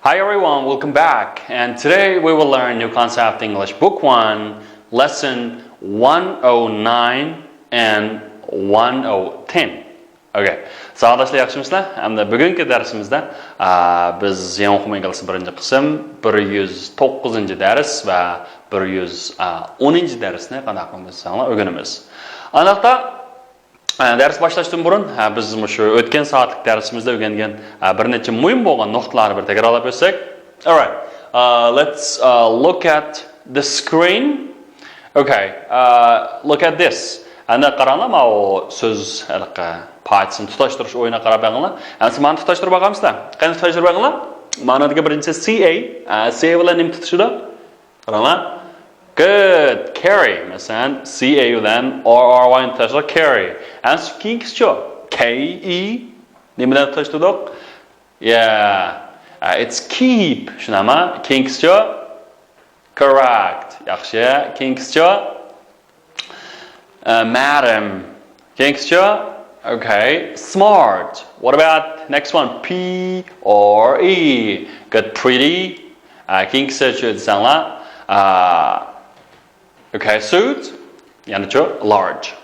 Hi everyone, welcome back. And today we will learn new concept English Book 1, Lesson 109 and 110. Okay. Sağdaşlar yaxşımısınızlar? Hamda bugungi darsimizda biz yeni o'quv inglizi birinchi qism 109-dars va 110-darsni qanday qilamiz o'rganamiz. Aniqda ders başlashdan burun biz shu o'tgan soatlik darsimizda o'rgangan bir necha muhim bo'lgan nuqtalarni bir takrorlab o'tsak. All right. Let's look at the screen. Okay. Look at this. Anda qaranglar, mana o so'z Python tutashtirish o'yini qarab baqinglar. Endi meni tutashtirib baqamizlar. Qani tutashtirib baqinglar? Ma'nodagi birinchi CA bilan nim tutishida. Qaranglar. Good. Carry. Masalan, CA bilan RRY ni tutashtirib carry. And keyingizchi KE nima bilan tutashtirdik? Yeah. It's keep. Shunami? Keyingizchi correct. Yaxshi. Keyingizchi madam. Keyingizchi okay, smart. What about next one? P or E? Good, pretty. Keyingisi desanglar. Okay, suit. Yani large.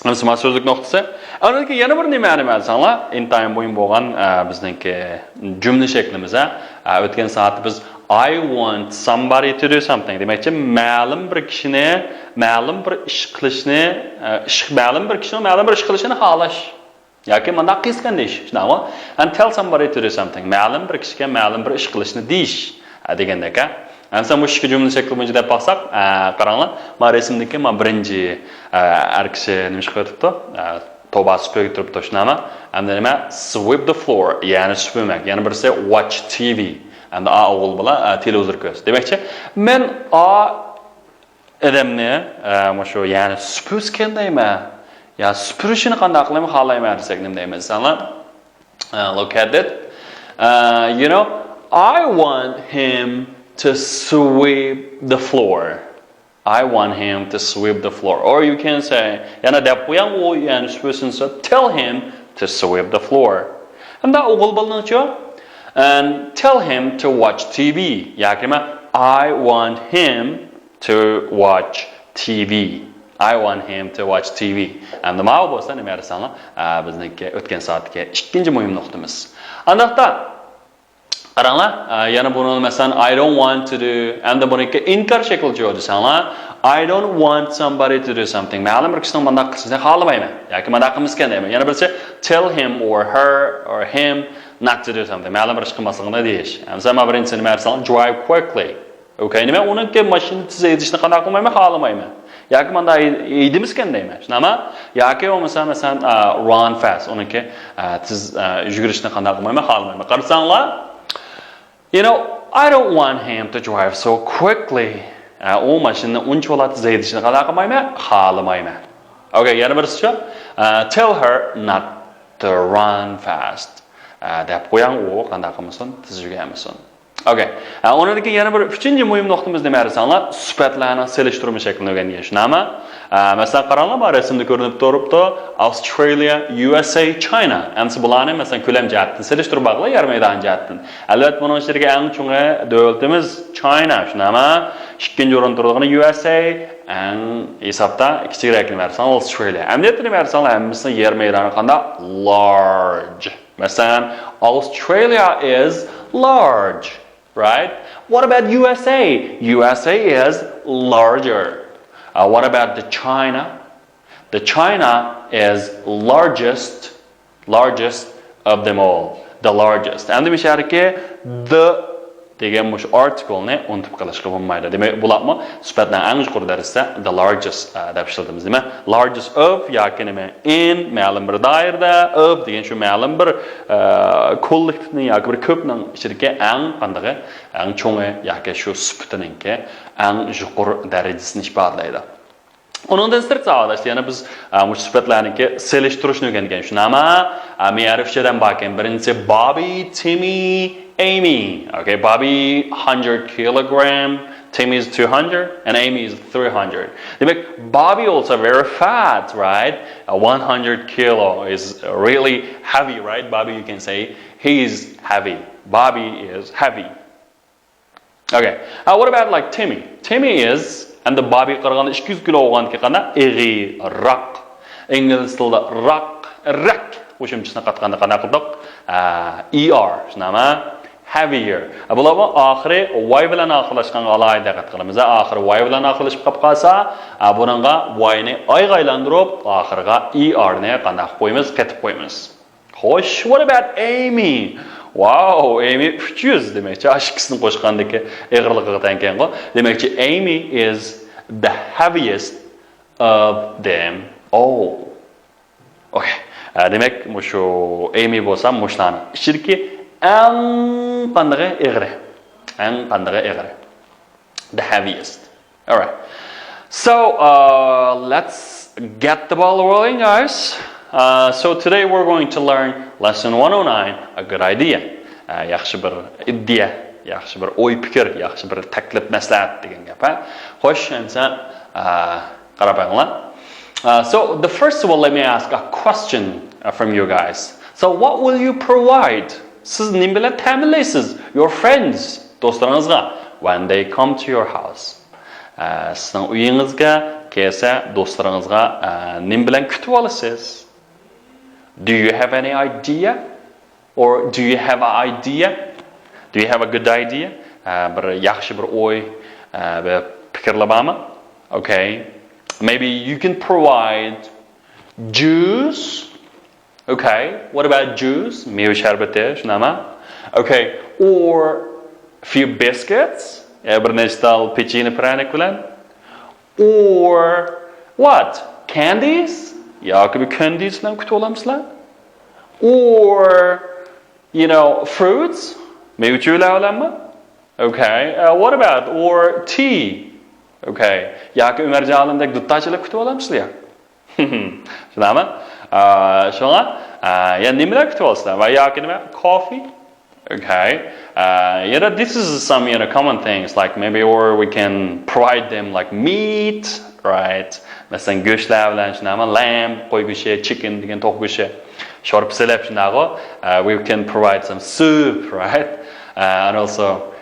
Namsima so'zlik nuqtasi. Aniki yana bir nima desanglar, intayim bo'yin bo'lgan bizningki jumla shaklimiz. O'tgan soat biz I want somebody to do something demakchi ma'lum bir kishini ma'lum bir ish qilishni ma'lum bir ish qilishini xohlash yoki mana qilgan deyish. Shunaqmi? And tell somebody to do something. Ma'lum bir kishiga ma'lum bir ish qilishni deyish degandek. Endi bu ikki jumla shakli bo'yicha deb baqsak, qaranglar. Men rasmdagi men birinchi har kishi nima ish qilyapti? Tobasi qo'yib turibdi shunami? Endi nima? Sweep the floor, ya'ni supurmak. Yana birisi watch TV. Endi a o'g'il bilan televizor ko'rish. Demakchi, men odamni shu ya'ni supurishgandayman. Ya supurishini qanday qilaman xohlayman desak nima deymiz? Look at it. You know, I want him to sweep the floor. I want him to sweep the floor. Or you can say, yana deb qo'yang u ya'ni supursinsa, tell him to sweep the floor. Endi o'g'il bilanchi and tell him to watch TV. Yakima, I want him to watch TV. I want him to watch TV. And the ma'lum bo'lsa nima dersanglar, bizniki o'tgan soatga ikkinchi muhim nuqtamiz. Aniqda qaranglar, yana buni masalan I don't want to do and buniki inkor shaklida desanglar, I don't want somebody to do something. Ma'lum bir kishining bunday qilishini xohlamayman yoki bunday qilmaskan deyman. Yana birisi tell him or her or him not to do something. Ma'lum bir ish qilmasligini deyish. Masalan, birinchi nima desanglar, drive quickly. Okay, nima uniki mashina tezlashni qanday qilmayman, xohlamayman. Yoki bunday yeydimiskan deyman. Shunami? Yoki bo'lmasa masalan run fast. Uniki tez yugurishni qanday qilmayman, xohlamayman. Qarasanglar, you know, I don't want him to drive so quickly. U mashinani unchoq tezlashni qanday qilmayman, xohlamayman. Okay, yana birisi tell her not to run fast. Deb qo'yang u qanday qilmasin, tez yurganmisin. Okay. O'rnidagi yana bir uchinchi muhim nuqtamiz nima desanglar, sifatlarni selishtirma shaklini o'rgangan. Shunami? Masalan, qaranglar, bu rasmda ko'rinib turibdi. Australia, USA, China. Endi bularni masalan ko'lam jihatdan selishtirib baqlar, yarmaydagi jihatdan. Albatta, buning ichidagi eng chong davlatimiz China. Shunami? Ikkinchi o'rinda turadigan USA, eng hisobda kichikroq narsa Australia. Endi nima desanglar, hammasini yer maydoni qanday? Large. Masalan, Australia is large. Right? What about USA? USA is larger. What about the China? The China is largest of them all. The largest. And the misharike the degan mush article-ni unutib qolishga bo'lmaydi. Demak, bularmi sifatdan eng yuqori darajada the largest deb ishlatamiz, nima? Largest of yoki nima? In ma'lum bir doirada of degan shu ma'lum bir kollektivning yoki bir ko'pning ichidagi eng qanday eng cho'ngi yoki shu sifatiningki eng yuqori darajasini ifodalaydi. Onundan sirт sağdaşlar, yani biz bu sifatlarniki selishtirishni o'rgangan. Shunami? Me'rifchadan bakan birinchi Bobby, Timmy, Amy. Okay, Bobby 100 kilogram, Timmy is 200 and Amy is 300. Demek Bobby also very fat, right? 100 kilo is really heavy, right? Bobby, you can say he is heavy. Bobby is heavy. Okay. What about like Timmy? Timmy is and the Bobby qaraganda 200 kilo bo'lganki qana ig'iyroq. İngilis tilida rak qo'shimchasini qatganda qana qildik? ER, shunami? Heavier. Bularni oxiri y bilan oxirlashganga alohida diqqat qilamiz. Oxiri y bilan oxirlashib qolsa, buningga y ni oyga aylantirib, oxiriga ER ni qanday qo'yamiz, ketib qo'yamiz. Xo'sh, what about Amy? Wow, Amy 300 demakchi, ikisini qo'shgandagi ig'irligiga tengken-ku. Demakchi Amy is the heaviest of them all. Okay. Demak, mushu Amy bo'lsa, mushlarni ichidagi eng qanday ig'iri. The heaviest. All right. So, let's get the ball rolling, guys. So today we're going to learn lesson 109, a good idea. Yaxshi bir idea, yaxshi bir o'y fikr, yaxshi bir taklif maslahat degan gap. Xo'sh, endi qarab olinglar. So the first of all, let me ask a question from you guys. So what will you provide? Siz nima bilan ta'minlaysiz your friends, do'stlaringizga when they come to your house? Sizning uyingizga kelsa, do'stlaringizga nima bilan kutib olasiz? Do you have any idea? Or do you have an idea? Do you have a good idea? Bir yaxshi bir o'y, bir fikrlar bormi? Okay. Maybe you can provide juice. Okay. What about juice? Meva sharbati, shunami? Okay. Or few biscuits. Bir nechta pechene pranik bilan. Or what? Candies? Yoki bir candies bilan kutib olamizlar? Or fruits? Mevchular olammi? Okay. What about or tea? Okay. Yoki Umarjonimdek duttachilab kutib olamizlar? Shunami? Shunga nimalar kutib olasizlar? Va yoki nima? Coffee? Okay. This is some common things like maybe or we can provide them like meat, right? Masalan, go'shtlar bilan shunami? Lamb, qo'y go'shti, chicken degan to'q go'shti. Shorb silab shunaqa. We can provide some soup, right? And also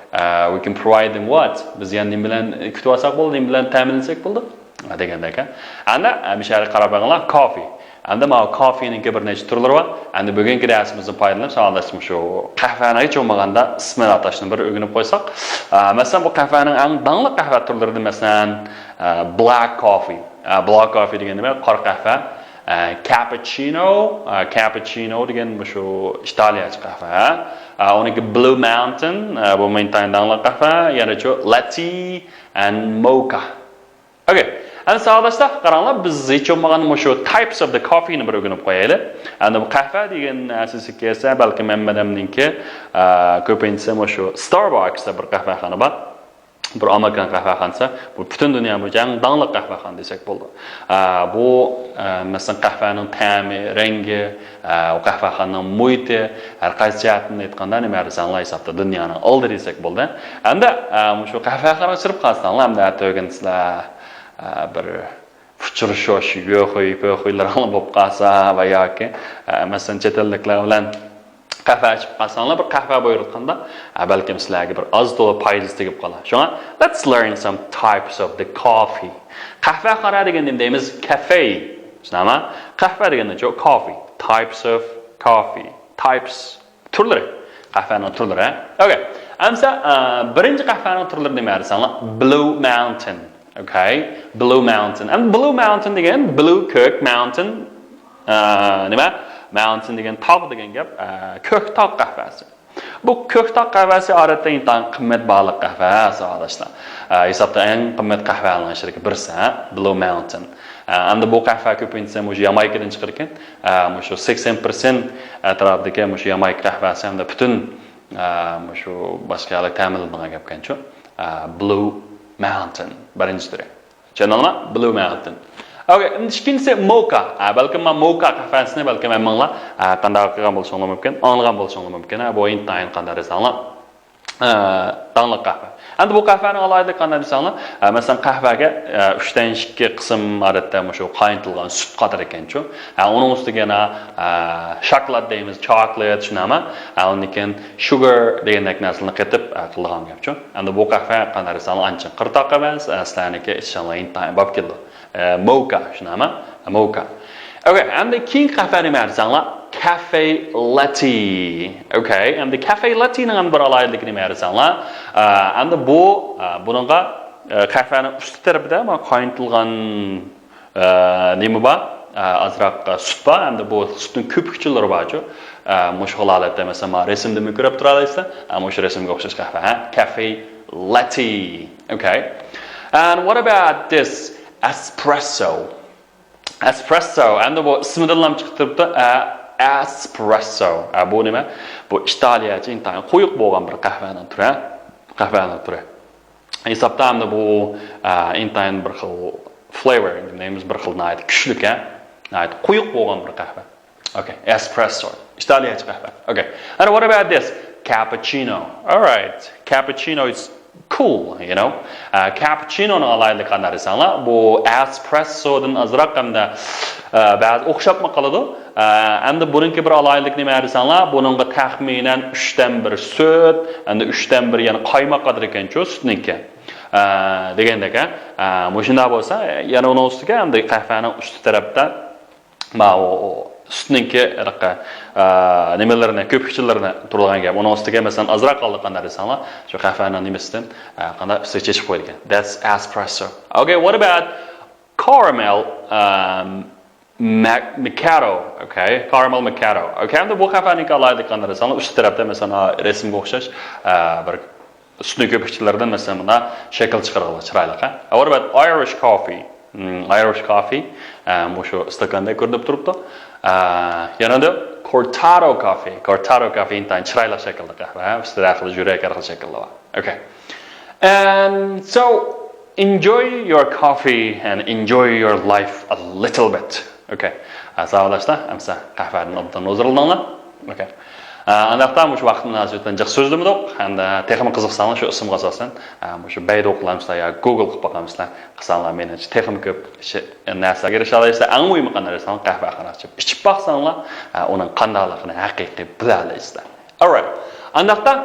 we can provide them what? Biz ham nim bilan kutib olsak bo'ldi, nim bilan ta'minlasak bo'ldi. Degandek. Anda mishari qarab olinglar, coffee. Anda ma coffeening bir necha turlari bor. Anda bugungi darsimizni foydalanib, savolashim shu qahvani hech bo'lmaganda ismini atashni bir o'rganib qo'ysak. Masalan, bu qahvaning eng dangli qahva turlari masalan black coffee. Black coffee degani nima? Qora qahva. Cappuccino degan shu Italiyacha qahva. Uniki Blue Mountain, bu mendan dangli qahva, yana shu latte and mocha. Okay. And savolashda qaranglar, biz hech bo'lmagan shu types of the coffee ni bir o'rganib qo'yaylik. Endi bu qahva degan asosiy kelsa, balki men madamninki ko'pincha shu Starbucksda bir qahvaxona bor. Bir Amerikan qahvaxonasi, bu butun dunyo bo'yicha eng dangli qahvaxona desak bo'ldi. Bu masalan qahvaning ta'mi, rangi, qahvaxonaning muhiti, har qaysi jihatdan aytganda nima arzonli hisobda dunyoning oldi desak bo'ldi. Endi shu qahvaxona chirib qolsanglar, hamda o'rgansizlar bir fuchurishosh yo'q-yo'qlar bo'lib qolsa va yoki masalan chet elliklar bilan qahva ichib qolsanglar, bir qahva buyurtganda balkim sizlarga bir oz to'la foydasi tegib qolar. Shunga let's learn some types of the coffee. Qahva qara deganda nima deymiz? Cafe. Tushunami? Qahva deganda coffee. Types of coffee. Types turlari. Qahvaning turlari. Okay. Amsa birinchi qahvaning turlari nima desanglar? Blue Mountain. Okay, Blue Mountain. And Blue Mountain degan Blue Cook Mountain. Nima? Mountain degan tog' degan gap. Ko'k tog' qahvasi. Bu ko'k tog' qahvasi odatda intan qimmat baliq qahvasi adashlar. Hisobda eng qimmat qahvalarning shirki birsi, Blue Mountain. Endi bu qahva ko'pincha o'sha Yamaykadan chiqar ekan. O'sha 80% atrofdagi o'sha Yamayka qahvasi hamda butun o'sha boshqalar ta'minlangan gap ekan-ku. Blue Mountain. Birinchi turi. Tushundingmi? Blue Mountain. Okay, ikkinchisi mocha. Balkim men mocha qahvasini balkim menlar qanday qilgan bo'lishim mumkin, anlagan bo'lishim mumkin. Bu intayin qanday desanglar. Dangli qahva. Endi bu qahvani alaylik qanday desanglar, masalan qahvaga 3 dan 2 qism odatda shu qaynatilgan sut qatar ekan-ku. Uning ustiga yana shokolad deymiz, chocolate shunami. Undan keyin sugar degandek narsalarni qetib qilgan gapchu. Endi bu qahva qanday desanglar ancha qirtoq emas, aslaniki inshaalloh intayin bo'lib keldi. Mocha shunami? Mocha. Okay, endi keyin qahva nima desanglar? Cafe latte. Okay, endi cafe latte ning bir alaylik nima desanglar? Endi buningga qahvaning usti tarafida qaynatilgan nima bor? Azroq sut bor. Endi bu sutning ko'pikchilari borchu. Mush holatda masalan rasmda ko'rib turasizlar. Mush rasmga o'xshash qahva, cafe latte. Okay. And what about this espresso? Espresso. Endi bu ismidan ham chiqib turibdi. Espresso. Bu nima? Bu Italiyacha intayin quyuq bo'lgan bir qahvaning turi. Qahvaning turi. Hisobda hamda bu intayin bir xil flavor deymiz, bir xil nayt kuchlik, nayt quyuq bo'lgan bir qahva. Okay, espresso. Italiyacha qahva. Okay. And what about this? Cappuccino. All right. Cappuccino is cool, you know. Cappuccino ni alaylik qanday desanglar, bu espressodan azroq hamda ba'zi o'xshab qoladi. Endi buningki bir alaylik nima desanglar, buningga taxminan 3 dan 1 sut, endi 3 dan 1 yana qaymoq qadar ekan-ku sutniki. Degandek, shunday bo'lsa, yana uning ustiga endi qahvaning usti tarafda sutniki nimalarni, ko'pikchilarni turgan gap. Uning ustiga masalan azroq qoldi qanday desanglar, shu qahvaning nimasidan qanday ustiga chechib qo'yilgan. That's espresso. Okay, what about caramel macchiato? Okay, caramel macchiato. Okay, endi bu qahvaning alaylik qanday desanglar, usti tarafda masalan rasmga o'xshash bir sutning ko'pikchilaridan masalan bunda shakl chiqargan chiroyli. What about Irish coffee? Irish coffee. Bu shu stakanda ko'rinib turibdi. Yanada cortado coffee. Cortado coffee intayin chiroyli shaklda qahva, ustida xil yurak arxil shaklda bor. Okay. And so enjoy your coffee and enjoy your life a little bit. Okay. Sağolashlar, amsa qahvaning obdan o'zirilinglar. Okay. Andaqdan shu vaqt munosabatidan jiq so'zlimidoq, hamda texnik qiziqsanlar shu ismga asosan shu bayda o'qilamizlar yo Google qilib boqamizlar. Qilsanlar meni texnik ko'p narsaga erisha olasizlar. Eng muhimi qanday desam qahva qarashib ichib boqsanglar, uning qandayligini haqiqiy bilasizlar. All right. Andaqdan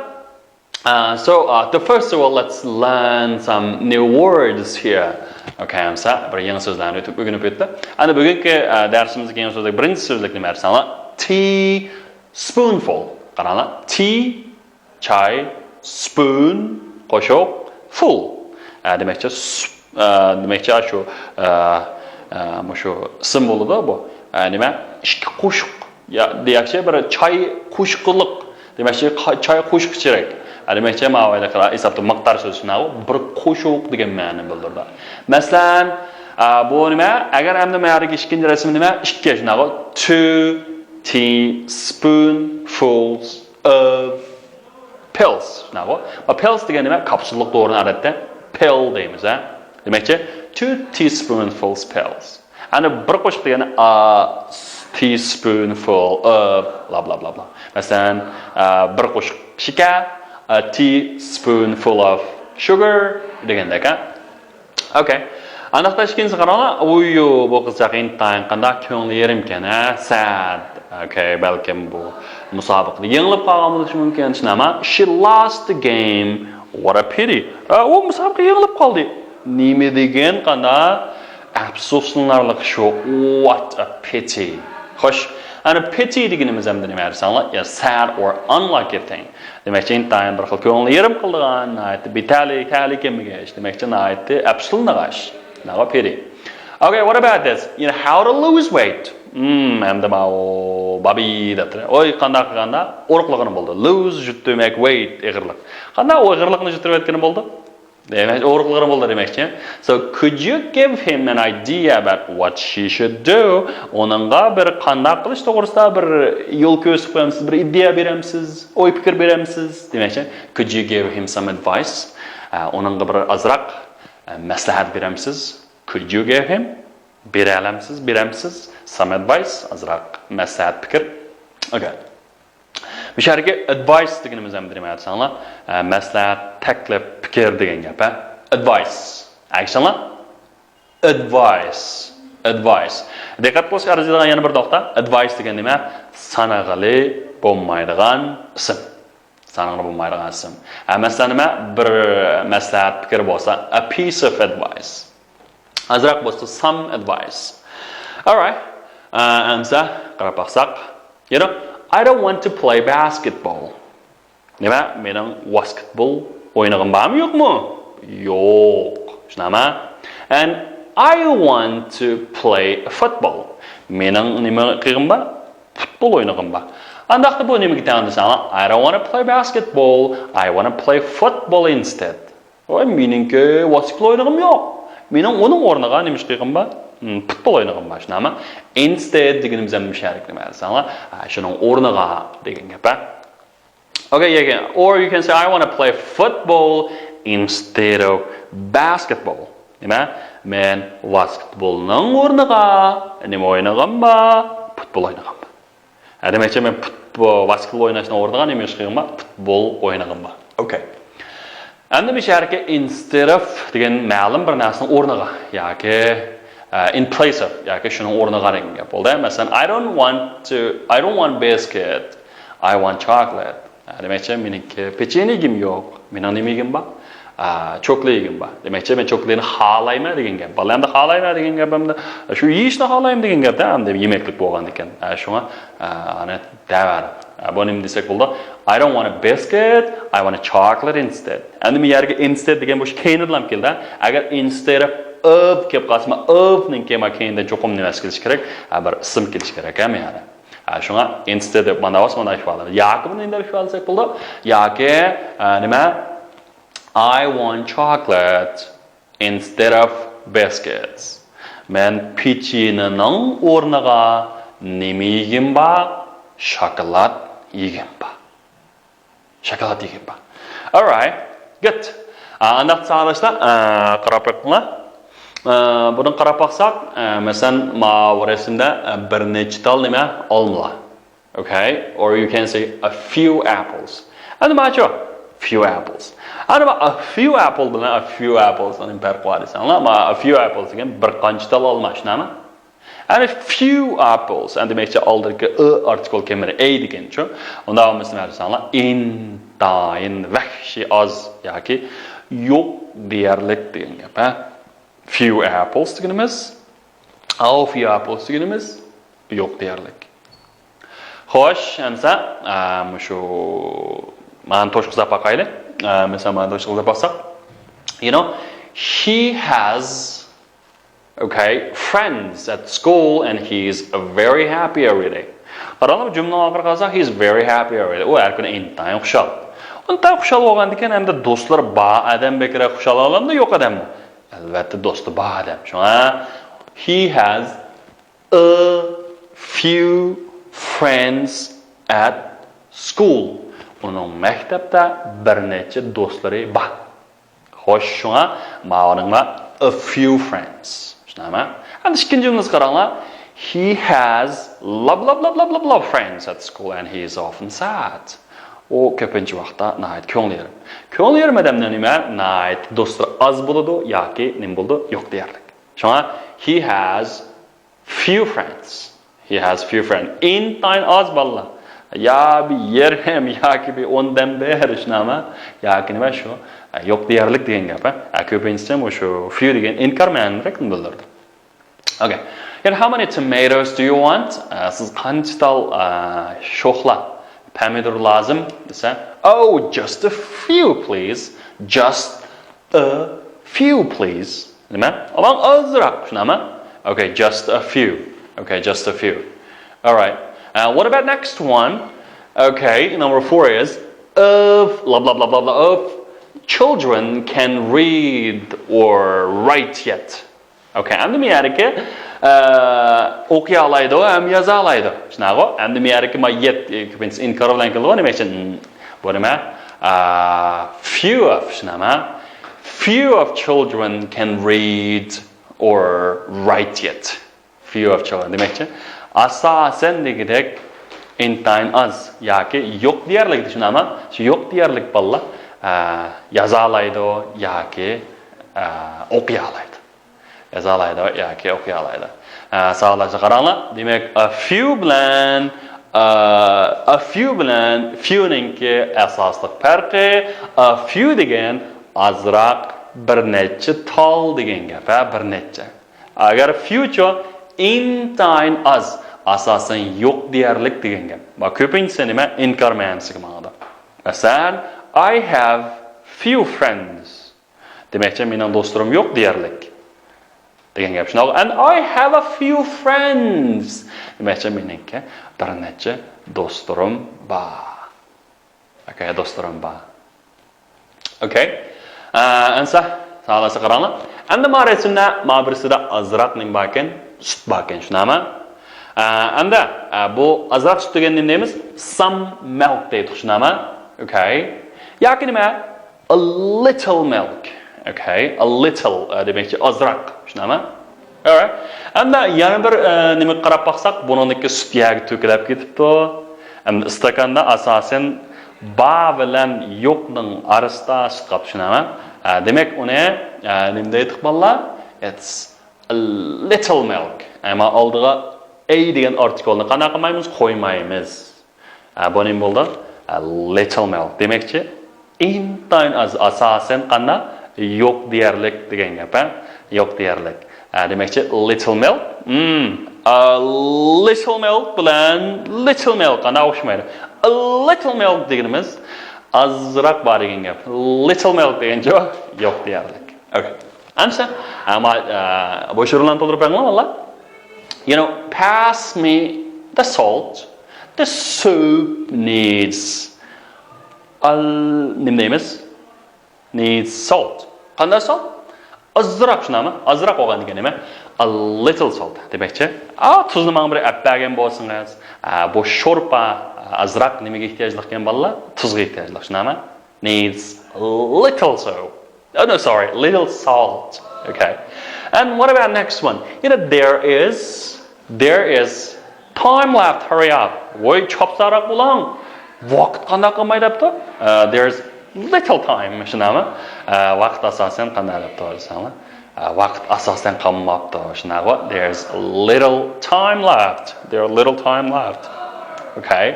so the first of all let's learn some new words here. Okay, amsa bir yangi so'zlarni o'tib o'rganib o'tdi. Ana bugungi darsimizga yangi so'zlik birinchi so'zlik nima desanglar? Spoonful. Qaranglar. Tea, chai, spoon, qoshiq, full. Demakchi shu simvolida bu. Nima? Ikki qo'shiq. Deyakchi bir choy qo'shiqliq. Demakchi choy qo'shiq kerak. Demakchi ma'voyda qara hisobda miqdor so'zini bir qo'shiq degan ma'noni bildirdi. Masalan, bu nima? Agar hamda ma'riga ikkinchi rasm nima? Ikki shunaqa two teaspoonfuls of pills. Now, pills degan nima? Kapsullik doğruni odatda pill deymiz, Demakchi, 2 teaspoonfuls pills. Ana bir qo'shiq degani a teaspoonful of blah blah blah blah. Masalan, bir qo'shiq shakar, a teaspoonful of sugar degandek, Okay. Andaqda ikkinchi qaranglar, bu qizchaqa intayin qanday ko'ngli yerim ekan, sad. Okay, balkim bu musobaqada yengilib qolgan bo'lishi mumkin. Shunama, she lost the game. What a pity. U musobaqa yengilib qoldi. Nima degan qanday afsuslanarli shu. What a pity. Xo'sh, ana pity deganimiz hamda nima dersanglar? Ya sad or unlucky thing. Demakchi intayin bir xil ko'ngli yerim qilgan, aytdi bitalik kemiga, demakchi aytdi afsuslanagash. Now pity. Okay, what about this? How to lose weight? Hamda babi debdi. Oy qanday qilganda o'riqligini bo'ldi. Lose to make weight eg'irlik. Qanday o'g'irlikni jutirib aytgani bo'ldi? Demak, o'riqligini bo'ldi demakchi. So could you give him an idea about what she should do? Onunga bir qanday qilish to'g'risida bir yo'l ko'rsatib qo'yamsiz, bir idea beramsiz, o'y fikr beramsiz demakchi. Could you give him some advice? Onunga bir azroq maslahat beramsiz? Could you give him? Beramsiz some advice, azroq maslahat fikr. Okay. Bu yerga advice deganimiz ham bilmayman sanlar. Maslahat, taklif, fikr degan gap, advice. Aytsanlar? Advice. Diqqat qilish arziydigan yana bir nuqta. Advice degan nima? Sanag'ili bo'lmaydigan ism. Sanag'ili bo'lmaydigan ism. Masalan nima? Bir maslahat, fikr bo'lsa, a piece of advice. Azroq bo'lsa, some advice. All right. Answer qarab baqsaq. I don't want to play basketball. Nima? Mening basketbol o'ynag'im bormi, yo'qmi? Yo'q. Shunami? And I want to play football. Mening nima qilg'im bor? Futbol o'ynag'im bor. Andaqda bu nimaga ta'minlasang? I don't want to play basketball. I want to play football instead. Voy, meningki basketbol o'ynag'im yo'q. Mening uning o'rniga nima qilg'im bor? Futbol o'ynag'im bor. Shunami? Instead deganimiz ham musharik demaysan. Shuning o'rniga degan gap. Okay, again. Or you can say I want to play football instead of basketball. Nima? Men basketbolning o'rniga nima o'ynag'im bor? Futbol o'ynag'im bor. Demakchi men basketbol o'ynashning o'rniga nima qilg'im bor? Futbol o'ynag'im bor. Okay. Endi bu yerga instead of degan ma'lum bir narsaning o'rniga yoki in place of yoki shuning o'rniga degan gap bo'ldi. Masalan, I don't want biscuit. I want chocolate. Demakchi meniki pechenyegim yo'q. Mening nimagim bor? Cho'qligim bor. Demakchi men cho'qlikni xohlayman degan gap. Balanda xohlayman degan gapimda shu yeyishni xohlayman degan gapda ham deb yemeklik bo'lgan ekan. Shunga ana davar. Bu nima desak bo'ldi? I don't want a biscuit, I want a chocolate instead. Endi men yerga instead degan bo'sh keyindan keldi. Agar instead of kelib qolsa, of ning keyindan cho'qim nimasi kelish kerak? Bir ism kelish kerak ham yani. Shunga instead deb mana ifodalar. Yoki buni endi ifodalasak bo'ldi. Yoki nima? I want chocolate instead of biscuits. Men pechenyening o'rniga nima yegim bor? Shokolad yegim bor. Shokolad yegim bor. All right, good. Aniq sağlashda qarab qo'yinglar. Buni qarab baqsaq, masalan, bu rasmda bir nechta nima olmalar. Okay, or you can say a few apples. Endi macho, few apples. A few apples bilan a few apples ni farqi bor desanglar, a few apples degan bir qancha olma shunami? And a few apples, and demakchi oldingi article kelmadi a degancha. Unda bo'lmasam desanglar, intayin vahshi oz yoki yo'q deyarlik degan gap. Few apples deganimiz, a few apples deganimiz yo'q deyarlik. Xo'sh, endi shu men to'shqizab baqayli. Mesela he has friends at school and he's very happy every day. Qaralab jumla oxiriga qolsak, he's very happy every day. U har kuni intayin xushal. Undan xushal bo'lgandan keyin endi do'stlar bor odam bekra xushal olamda yo'q odammi? Albatta do'sti bor odam. Shunga he has a few friends at school. Uning maktabda bir necha do'stlari bor. Xo'sh, shunga ma'noning a few friends. Shunami? Endi ikkinchi jumlani qaranglar. He has love friends at school and he is often sad. O ko'pincha vaqtda nayt ko'ngli. Ko'ngli yermadamda nima? Nayt do'stlar az bo'ladi yoki nim bo'ldi? Yo'q deyarlik. Shunga he has few friends. He has few friends. In time az balla. Ya bir yerhem yoki bir ondan beri shunami? Yoki nima shu? Yo'q deyarlik degan gap, ko'pincha shu few degan inkarmanlikni bildirdi. Okay. And how many tomatoes do you want? Siz qancha sho'xla pomidor lazım desa, oh, just a few please. Just a few please. Nima? Amang ozroq shunami? Okay, just a few. Okay, just a few. All right. What about next one? Okay, number 4 is of children can read or write yet. Okay, endi men yerga o'qiy oladi ham yoza oladi. Shunaqa. Endi men yerga yet ko'pincha inkor bilan keladi. Nima uchun? Bu nima? Few of shunama. Few of children can read or write yet. Few of children. Demakchi, asosan degidek intayin az yoki yo'q deyarlik tushunami? Shu yo'q deyarlik bolalar yoza oladi yoki o'qiy oladi. Yoza oladi yoki o'qiy oladi. Savollarga qaranglar. Demak, a few bilan few'ningki asosli farqi a few degan azroq bir necha tol degan gap, bir necha. Agar few intayin az asosan yo'q deyarlik degan gap. Va ko'pincha nima inkor ma'nosiga ma'noda. Masalan, I have few friends. Demakchi mening do'stlarim yo'q deyarlik. Degan gap shunaqa. And I have a few friends. Demakchi meningki bir necha do'stlarim bor. Okay, do'stlarim bor. Okay. Ansa savolasi qaranglar. Endi ma'rifatda ma'birisida azroq nim bakan, sut bakan shunami? Endi bu azroq sut degan nima deymiz? Some milk deydi shunami? Okay. Yoki nima? A little milk. Okay, a little demakchi azroq shunami? Alright. Endi yana bir nima qarab baqsaq, buningki sut yagi to'kilib ketibdi. Endi istakanda asosan ba bilan yo'qning arasida sut qolib shunami? Demak uni nima deydi bolalar? It's a little milk. Ammo oldiga a degan artikelni qanaqa qilmaymiz? Qo'ymaymiz. Bu nima bo'ldi? A little milk. Demakchi intayin az asosan qana yo'q deyarlik degan gap, yo'q deyarlik. Demakchi little milk. A little milk bilan little milk qana o'xshamaydi. A little milk deganimiz azroq bor degan gap. Little milk degancha yo'q deyarlik. Okay. Ansa, bu shurlarni to'ldirib qo'yinglar valla. You know, pass me the salt. The soup needs nima deymiz? Needs salt. Qanday salt? Azroq shunami? Azroq bo'lgan degan nima? A little salt. Demakchi, tuzni mana bir appagan bo'lsangiz, bu sho'rpa azroq nimaga ehtiyojli ekan bolalar? Tuzga ehtiyojli shunami? Needs little salt. Oh no, sorry, little salt. Okay. And what about next one? You know, there is time left. Hurry up. Voy chopsaroq bo'ling. Vaqt qanday qilmay debdi? There's little time shunami? Vaqt asosan qanday debdi o'zinglar? Vaqt asosan qolmabdi shunaqa. There's little time left. There are little time left. Okay.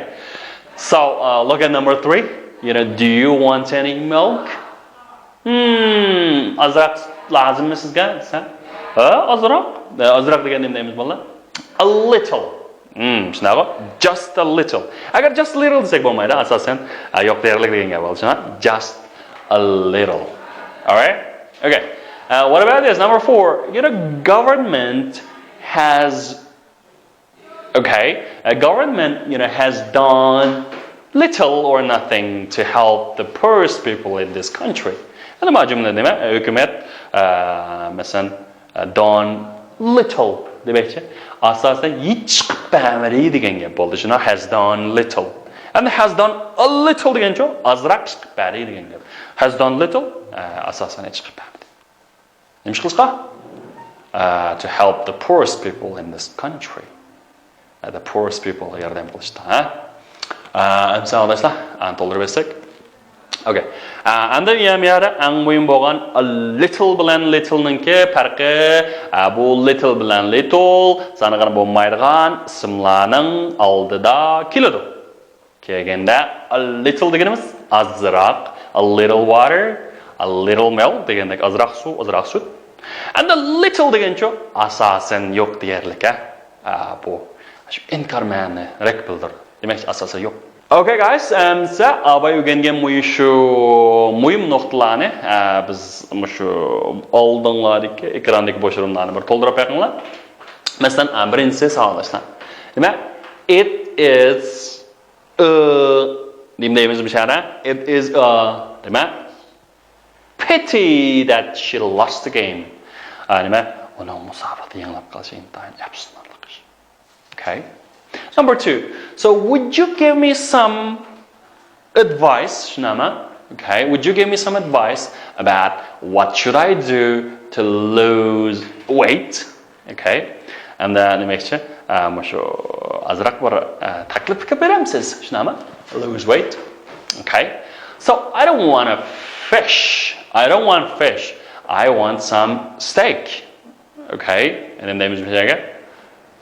So, look at number 3. You know, do you want any milk? Azroq lazımmi sizga? Azroq? Azroq degan nima deymiz bolalar? A little. Shunaqa, just a little. Agar just a little desak bo'lmaydi, asosan yo'q deyarlik degan gap bo'ladi, shuna? Just a little. All right? Okay. What about this? Number 4. You know, government has government, you know, has done little or nothing to help the poorest people in this country. Ana bu jumla nima? Hukumat masalan done little demakchi. Asosan hech qilmadi degan gap bo'ldi. Shuna has done little. And has done a little degancha azroq qilmadi degan gap. Has done little asosan hech qilmadi. Nima qilishqa? To help the poorest people in this country. The poorest people yordam qilishdi, ha? Amsalashlar, to'ldirib bersak. Okay. And then yamyada ang muhim bo'lgan a little bilan little ningki farqi bu little bilan little sanag'an bo'lmaydigan ismlarning oldida keladi. Kelganda a little deganimiz azroq, a little water, a little milk degandek azroq suv, azroq sut. And the little degancha asosan yo'q deyarlik, bu shu inkor ma'ni rek bildiradi. Demak asosan yo'q. Okay guys, siz abay o'rgangan muhim nuqtalarni biz shu oldinlardagi ekrandagi bo'shirumlarni bir to'ldirib qo'yinglar. Masalan, birinchisi savolashlar. Nima? It is deymiz bu shara. It is nima? Pity that she lost the game. Nima? Uning musobaqada yengilib qolishi intayin afsuslanarli ish. Okay? Number 2. So would you give me some advice, Shnama? Okay, would you give me some advice about what should I do to lose weight? Okay, and then the mixture Mushu azraq bir taklif qilib beramsiz, shunami? Lose weight. Okay. So I don't want a fish. I don't want fish. I want some steak. Okay. And then deymiz bizga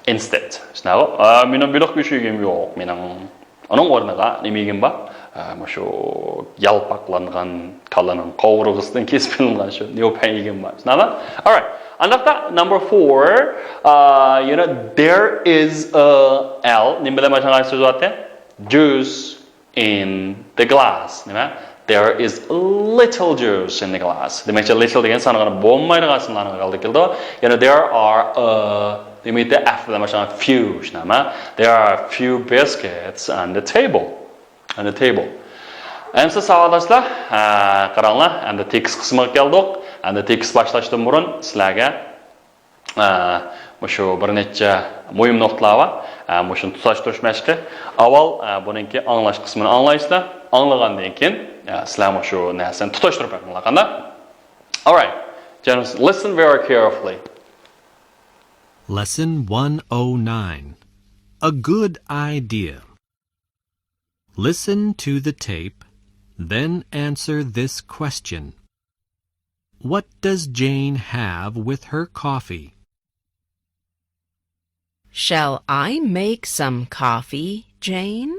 instead. Shunaqo, mening biloq go'sht yegim yo'q. Mening uning o'rniga nima yegim bor? Mushu yalpaqlangan kalaning qovurg'isidan kesib olingan shu neopan yegim bor. Shunaqo? All right. And after number 4, there is a L. Nima bilan mana shunday so'z bo'lyapti? Juice in the glass. Nima? There is a little juice in the glass. Demakchi little degan sanag'ini bo'lmaydigan sonlarni qoldi keldi. There are demakchi after mana shunday few, shunami? There are a few biscuits on the table. On the table. Endi savollar, qaranglar, endi tekst qismiga keldik. Endi tekst boshlashdan burun sizlarga shu bir necha muhim nuqtalar bor. Shuni tutashtirish mashqi. Avval buningki anglash qismini anglaysizlar. Anglagandan keyin sizlar shu narsani tutashtirib qo'yinglar, qanda? All right. Just listen very carefully. Lesson 109. A good idea. Listen to the tape, then answer this question. What does Jane have with her coffee? Shall I make some coffee, Jane?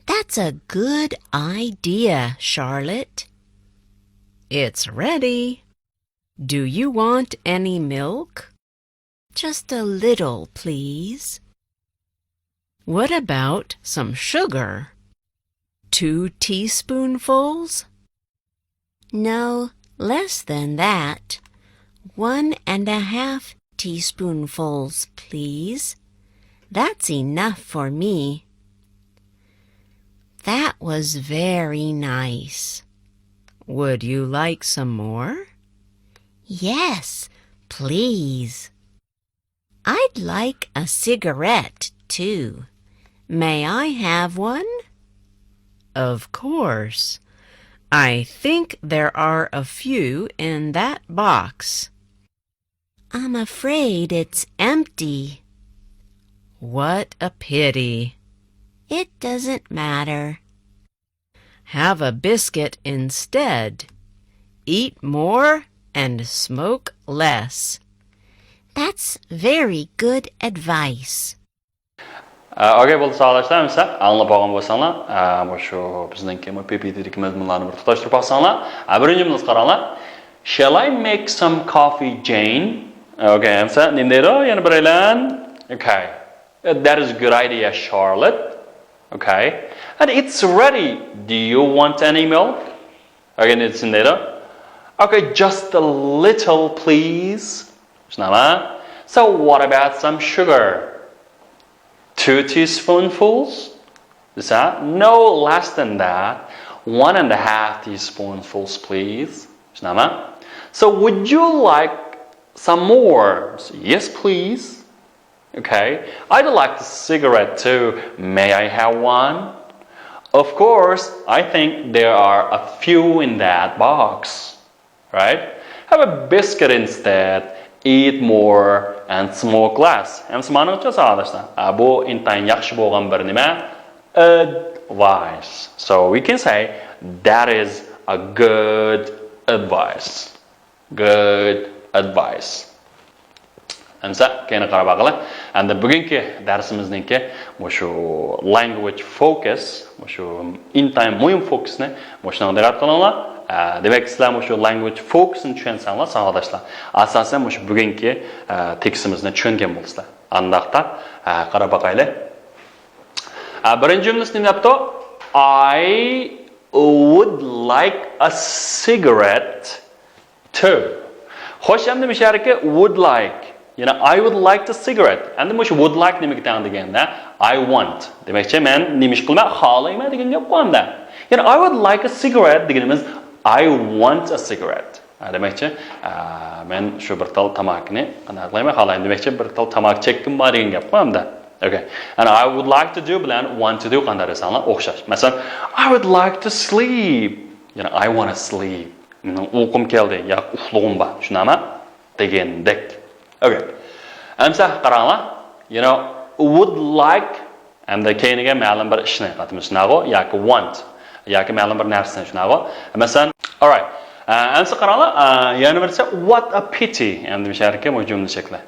That's a good idea, Charlotte. It's ready. Do you want any milk? Just a little, please. What about some sugar? 2 teaspoonfuls? No, less than that. 1.5 teaspoonfuls, please. That's enough for me. That was very nice. Would you like some more? Yes, please. I'd like a cigarette, too. May I have one? Of course. I think there are a few in that box. I'm afraid it's empty. What a pity. It doesn't matter. Have a biscuit instead. Eat more and smoke less. That's very good advice. Okay, bo'ldi sog'lashlar, misal anglab olgan bo'lsanglar, shu bizningki PPT mazmunlarni bir tutashtirib olsanglar, birinchi misolni qaranglar. Shall I make some coffee, Jane? Okay, misal nima deydi? Yana bir aylan. Okay. That is a good idea, Charlotte. Okay. And it's ready. Do you want any milk? Okay, it's in there. Okay, just a little, please. So what about some sugar? 2 teaspoonfuls? No less than that. 1.5 teaspoonfuls, please. So would you like some more? Yes, please. Okay. I'd like a cigarette too. May I have one? Of course, I think there are a few in that box. Right? Have a biscuit instead. Eat more and smoke less. Bu intayin yaxshi bo'lgan bir nima? Advice. So we can say that is a good advice. Good advice. Hamsa keyin qarab baqinglar. Endi bugungi darsimizningki shu language focus, shu intayin muhim fokusni shunga diqqat qilinglar. Demek sizlar shu language focusni tushensanglar, savoldoshlar, asosan shu bugungi tekstimizni tushungan bo'lsizlar. Andaqda qarab baqaylik. Birinchi jumlasi nima deyapti? I would like a cigarette too. Xo'sh, endi mishariki would like. I would like the cigarette. Endi shu would like nima deganda I want. Demakchi men nima ish qilma, xohlayman degan gap qo'yamda. I would like a cigarette deganimiz I want a cigarette. Demakchi, men shu bir tal tamakni qanday qilayman, xohlayman demakchi bir tal tamak chekkim bor degan gap qo'yamda. Okay. And I would like to do bilan want to do qanday desanlar o'xshash. Masalan, I would like to sleep. I want to sleep. Uyqum keldi, yo'q, uxlag'im bor. Shunami? Degandek. Okay. Amsa qaranglar. you know, would like hamda keyiniga ma'lum bir ishni aytamiz shunaqa yoki want yoki ma'lum bir narsani shunaqa masalan alright ansi qaranglar yana birisi what a pity endi misharka bu jumla shakli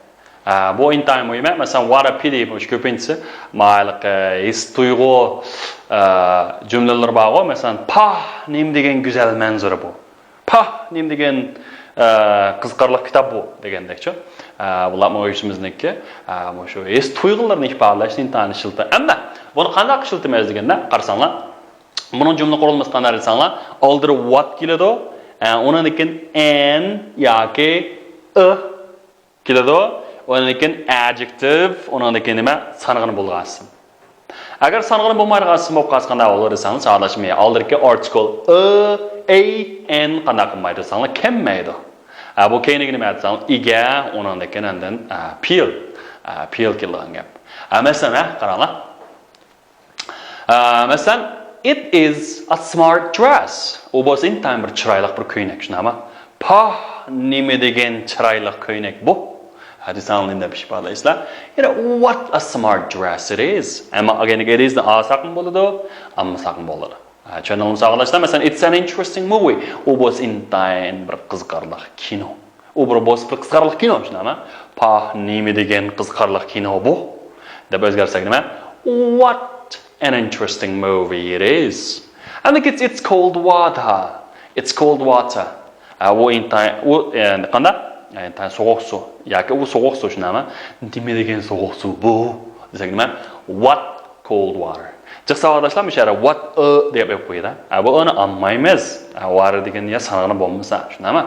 bu intayin muhim masalan what a pity bu ko'pincha mayli his tuyg'u jumlalar bor masalan pah nim degan go'zal manzara bu pah nim degan qiziqarli kitob bu degandekchi bular o'yishimizniki shu es tuyg'ularni ifodalashni intayin ishildi ammo buni qanday ishiltamiz deganda qarasanglar buni jumla qurilmasi qanday desanglar oldira what keladi undan keyin an yoki keladi undan keyin adjective undan keyin nima sanag'ini bo'lgansin agar sanag'ini bo'lmaydigansin bo'lib qolsa qanday bo'lar desangiz savdashmay oldirki article a n qanday qilmaydi desanglar kelmaydi bu keyingi nima desanglar iga undan keyin andan peel kelgan gap masalan qaranglar masalan it is a smart dress u bo'lsa intayin bir chiroyli bir ko'ylak shunami pah nima degan chiroyli ko'ylak bu hadisanglar bir ifodalaysizlar what a smart dress it is ammo again it is the asaqin bo'ladi amma saqin bo'ladi channelni saqlashda masalan it's an interesting movie u bo'lsa intayin bir qiziqarli kino u bir bo'lsa bir qiziqarli kino shunami pah nima degan qiziqarli kino bu deb o'zgarsak nima what an interesting movie it is. I think it's cold water. It's cold water. Bu intayin qanday? Intayin sovuq suv. Yoki u sovuq suv shunami? Nima degan sovuq suv bu? Desak nima? What cold water. Jiq savodashlar mishara what deb qo'yadi. Bu uni olmaymiz. Water degan ya sanag'ini bo'lmasa, shunami?